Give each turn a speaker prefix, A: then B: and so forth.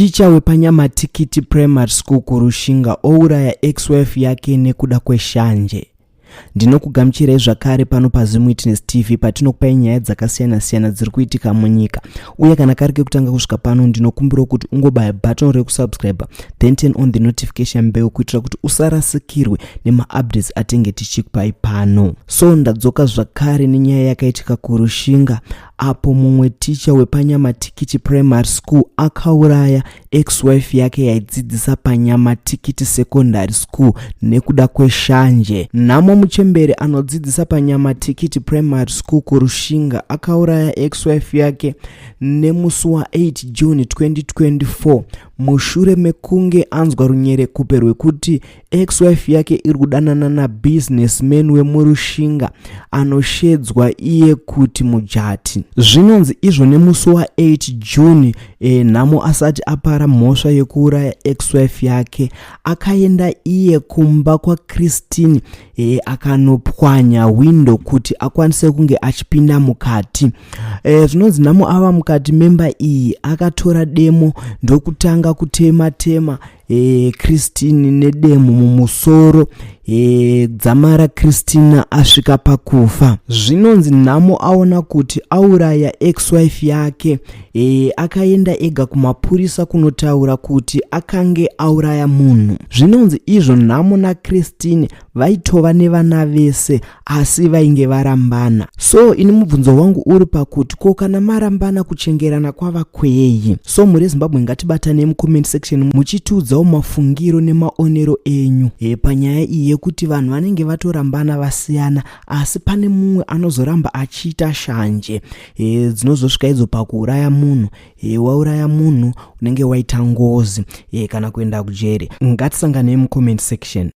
A: Ticha wePanyamatikiti Primary School kuRushinga ouraya ex-wife yake nekuda kweshanje. Ndinokugamuchirai zvakare pano paZim Witness TV patinokupai nyaya dzakasiyana-siyana dziri kuitika munyika. Uye kana kari kekutanga kusvika pano ndinokumbira kuti ungobaya button rekusubscribe then turn on the notification bell kuitira kuti usarasikirwe nema-updates atenge tichikupai pano. So ndadzoka zvakare nenyaya yakaitika kuRushinga apo mumwe ticha wePanyamatikiti Primary School akauraya ex-wife yake yaidzidzisa Panyamatikiti Secondary School nekuda kweshanje. Namo muchembere anodzidzisa Panyamatikiti Primary School kuRushinga akauraya ex-wife yake nemusi wa8 June 2024 mushure mekunge anzwa runyerekupe rwekuti ex-wife yake iri kudanana nabusinessman wemuRushinga anoshedzwa iye kuti mujati. Zvinonzi izvo nemusi wa8 June namo asati apara mhosva yekuuraya ex-wife yake akaenda iye kumba kwaChristine akanopwanya window kuti akwanise kunge achipinda mukati. Zvinonzi namo ava mukati memba iyi akatora demo ndokutanga kutema Christine nedemo mumusoro dzamara Christina asvika pakufa. Zvinonzi namo aona kuti auraya ex-wife yake akaenda ega kumapurisa kunotaura kuti akange auraya munhu. Zvinonzi izvo namo naChristine vaitova nevana vese asi vainge varambana. So ini mubvunzo wangu uri pakuti ko kana marambana kuchengerana kwava kwei? So muri Zimbabwe ngatibatane mucomment section muchitiudzawo mafungiro nemaonero enyu panyaya iyi yekuti vanhu vanenge vatorambana vasiyana asi pane mumwe anozoramba achiita shanje dzinozosvika idzo pakuuraya munhu. Wauraya munhu unenge waita ngozi kana kuenda kujere. Ngatisanganei mucomment section.